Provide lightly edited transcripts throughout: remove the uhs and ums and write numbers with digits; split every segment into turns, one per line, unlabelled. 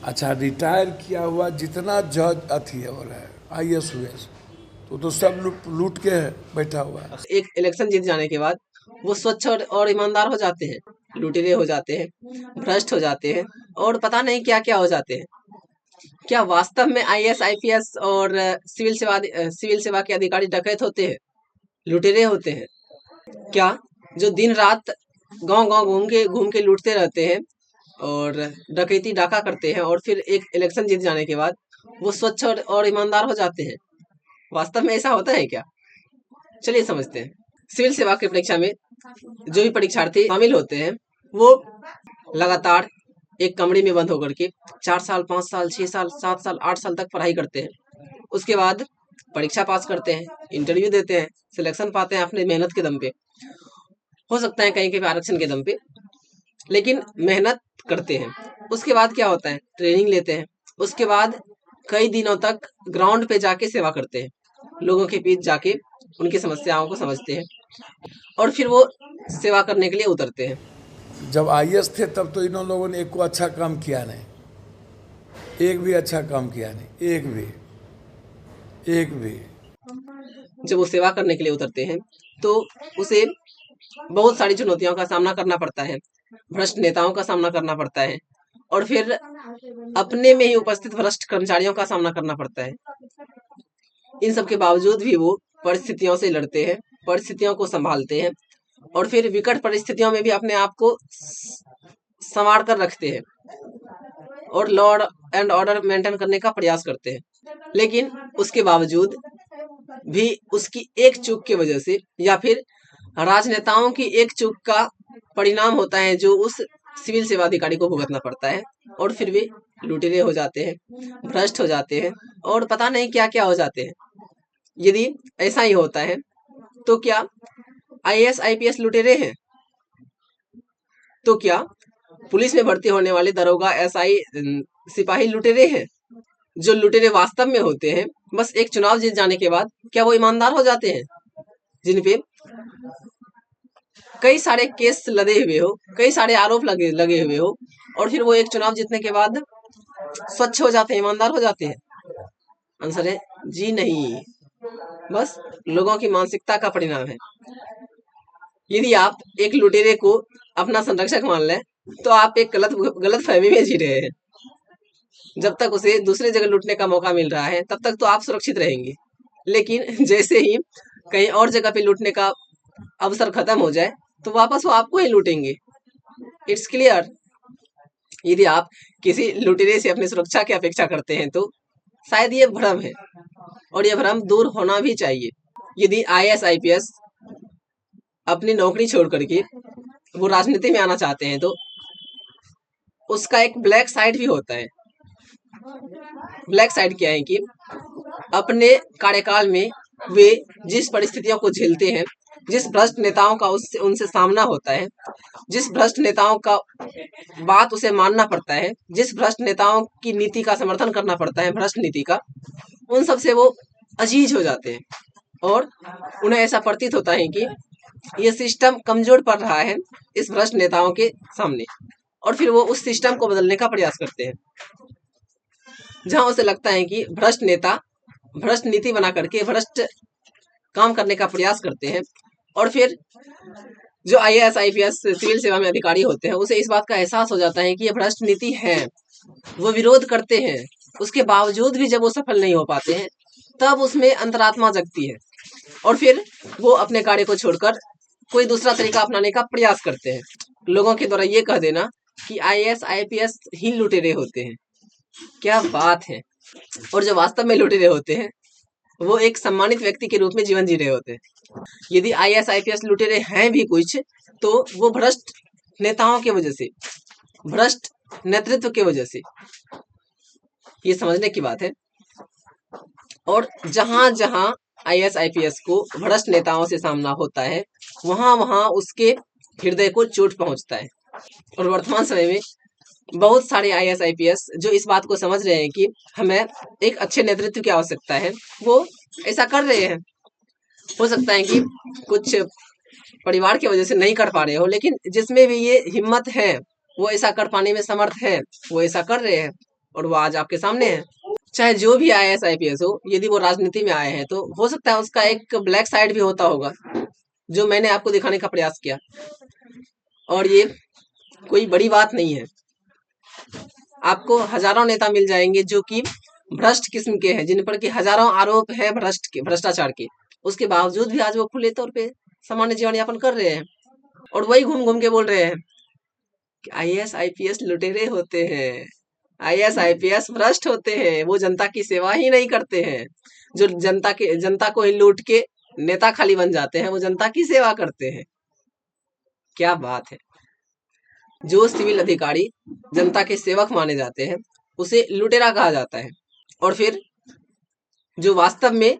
अच्छा, रिटायर किया हुआ जितना जज अथी है, बोला है IAS US, तो सब लूट के बैठा हुआ है।
एक इलेक्शन जीत जाने के बाद वो स्वच्छ और ईमानदार हो जाते हैं, लुटेरे हो जाते हैं, भ्रष्ट हो जाते हैं और पता नहीं क्या क्या हो जाते हैं। क्या वास्तव में IAS IPS और सिविल सेवा के अधिकारी डकैत होते हैं, लुटेरे होते हैं? क्या जो दिन रात गांव गांव घूम के लूटते रहते हैं और डकैती डाका करते हैं और फिर एक इलेक्शन जीत जाने के बाद वो स्वच्छ और ईमानदार हो जाते हैं? वास्तव में ऐसा होता है क्या? चलिए समझते हैं। सिविल सेवा की परीक्षा में जो भी परीक्षार्थी शामिल होते हैं वो लगातार एक कमरे में बंद होकर के 4 साल 5 साल 6 साल 7 साल 8 साल तक पढ़ाई करते हैं। उसके बाद परीक्षा पास करते हैं, इंटरव्यू देते हैं, सिलेक्शन पाते हैं अपने मेहनत के दम पे। हो सकता है कहीं कहीं पे आरक्षण के दम पे, लेकिन मेहनत करते हैं। उसके बाद क्या होता है, ट्रेनिंग लेते हैं। उसके बाद कई दिनों तक ग्राउंड पे जाके सेवा करते हैं, लोगों के बीच जाके उनकी समस्याओं को समझते हैं और फिर वो सेवा करने के लिए उतरते हैं।
जब IAS थे तब तो इन लोगों ने एक को अच्छा काम किया नहीं, एक भी अच्छा काम किया नहीं, एक भी।
जब वो सेवा करने के लिए उतरते हैं तो उसे बहुत सारी चुनौतियों का सामना करना पड़ता है, भ्रष्ट नेताओं का सामना करना पड़ता है और फिर अपने में ही उपस्थित भ्रष्ट कर्मचारियों का सामना करना पड़ता है। इन सब के बावजूद भी वो परिस्थितियों से लड़ते हैं, परिस्थितियों को संभालते हैं और फिर विकट परिस्थितियों में भी अपने आप को संवार कर रखते हैं और लॉ एंड ऑर्डर मेंटेन करने का प्रयास करते हैं। लेकिन उसके बावजूद भी उसकी एक चूक की वजह से या फिर राजनेताओं की एक चूक का परिणाम होता है जो उस सिविल सेवा अधिकारी को भुगतना पड़ता है और फिर वे लुटेरे हो जाते हैं, भ्रष्ट हो जाते हैं और पता नहीं क्या क्या हो जाते हैं। यदि ऐसा ही होता है तो क्या IAS IPS लुटेरे हैं? तो क्या पुलिस में भर्ती होने वाले दरोगा SI सिपाही लुटेरे हैं? जो लुटेरे वास्तव में होते हैं बस एक चुनाव जीत जाने के बाद क्या वो ईमानदार हो जाते हैं, जिन पे कई सारे केस लदे हुए हो, कई सारे आरोप लगे लगे हुए हो और फिर वो एक चुनाव जीतने के बाद स्वच्छ हो जाते हैं, ईमानदार हो जाते हैं? आंसर है जी नहीं, बस लोगों की मानसिकता का परिणाम है। यदि आप एक लुटेरे को अपना संरक्षक मान लें तो आप एक गलत फहमी में जी रहे हैं। जब तक उसे दूसरी जगह लूटने का मौका मिल रहा है तब तक तो आप सुरक्षित रहेंगे, लेकिन जैसे ही कहीं और जगह पे लूटने का अवसर खत्म हो जाए तो वापस वो आपको ही लूटेंगे। It's clear. यदि आप किसी लुटेरे से अपनी सुरक्षा की अपेक्षा करते हैं तो शायद ये भ्रम है और यह भ्रम दूर होना भी चाहिए। यदि IAS IPS अपनी नौकरी छोड़ करके वो राजनीति में आना चाहते हैं तो उसका एक ब्लैक साइड भी होता है। ब्लैक साइड क्या है कि अपने कार्यकाल में वे जिस परिस्थितियों को झेलते हैं, जिस भ्रष्ट नेताओं का उससे उनसे सामना होता है, जिस भ्रष्ट नेताओं का बात उसे मानना पड़ता है, जिस भ्रष्ट नेताओं की नीति का समर्थन करना पड़ता है, भ्रष्ट नीति का, उन सब से वो अजीज हो जाते हैं और उन्हें ऐसा प्रतीत होता है कि ये सिस्टम कमजोर पड़ रहा है इस भ्रष्ट नेताओं के सामने और फिर वो उस सिस्टम को बदलने का प्रयास करते हैं। जहां उसे लगता है कि भ्रष्ट नेता भ्रष्ट नीति बना करके भ्रष्ट काम करने का प्रयास करते हैं और फिर जो IAS IPS सिविल सेवा में अधिकारी होते हैं उसे इस बात का एहसास हो जाता है कि ये भ्रष्ट नीति है, वो विरोध करते हैं, उसके बावजूद भी जब वो सफल नहीं हो पाते हैं तब उसमें अंतरात्मा जगती है और फिर वो अपने कार्य को छोड़कर कोई दूसरा तरीका अपनाने का प्रयास करते हैं। लोगों के द्वारा ये कह देना कि IAS IPS ही लुटेरे होते हैं, क्या बात है। और जो वास्तव में लुटेरे होते हैं वो एक सम्मानित व्यक्ति के रूप में जीवन जी रहे होते हैं। यदि IAS IPS लुटेरे हैं भी कुछ तो वो भ्रष्ट नेताओं की वजह से, भ्रष्ट नेतृत्व की वजह से, ये समझने की बात है। और जहां जहां IAS IPS को भ्रष्ट नेताओं से सामना होता है वहां वहां उसके हृदय को चोट पहुंचता है और वर्तमान समय में बहुत सारे IAS IPS जो इस बात को समझ रहे हैं कि हमें एक अच्छे नेतृत्व की आवश्यकता है वो ऐसा कर रहे हैं। हो सकता है कि कुछ परिवार की वजह से नहीं कर पा रहे हो, लेकिन जिसमें भी ये हिम्मत है वो ऐसा कर पाने में समर्थ है, वो ऐसा कर रहे हैं और वो आज आपके सामने है। चाहे जो भी IAS IPS हो, यदि वो राजनीति में आए हैं तो हो सकता है उसका एक ब्लैक साइड भी होता होगा, जो मैंने आपको दिखाने का प्रयास किया। और ये कोई बड़ी बात नहीं है। आपको हजारों नेता मिल जाएंगे जो कि भ्रष्ट किस्म के हैं, जिन पर कि हजारों आरोप है भ्रष्टाचार के। उसके बावजूद भी आज वो खुले तौर पे सामान्य जीवन यापन कर रहे हैं, और वही घूम घूम के बोल रहे हैं कि IAS IPS लुटेरे होते हैं, IAS IPS भ्रष्ट होते हैं, वो जनता की सेवा ही नहीं करते हैं। जो जनता को ही लूट के नेता खाली बन जाते हैं, वो जनता की सेवा करते हैं। क्या बात है। जो सिविल अधिकारी जनता के सेवक माने जाते हैं, उसे लुटेरा कहा जाता है। और फिर जो वास्तव में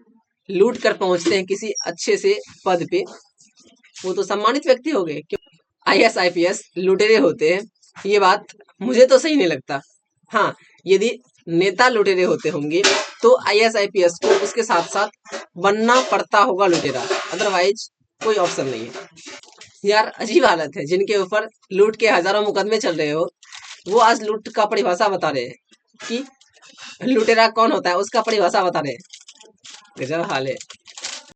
लूट कर पहुंचते हैं किसी अच्छे से पद पे, वो तो सम्मानित व्यक्ति हो गए। IAS IPS लुटेरे होते हैं, ये बात मुझे तो सही नहीं लगता। हाँ, यदि नेता लुटेरे होते होंगे तो IAS IPS को उसके साथ साथ बनना पड़ता होगा लुटेरा, अदरवाइज कोई ऑप्शन नहीं है। यार अजीब हालत है। जिनके ऊपर लूट के हजारों मुकदमे चल रहे हो, वो आज लूट का परिभाषा बता रहे हैं कि लुटेरा कौन होता है, उसका परिभाषा बता रहे हैं। गजब हाल है।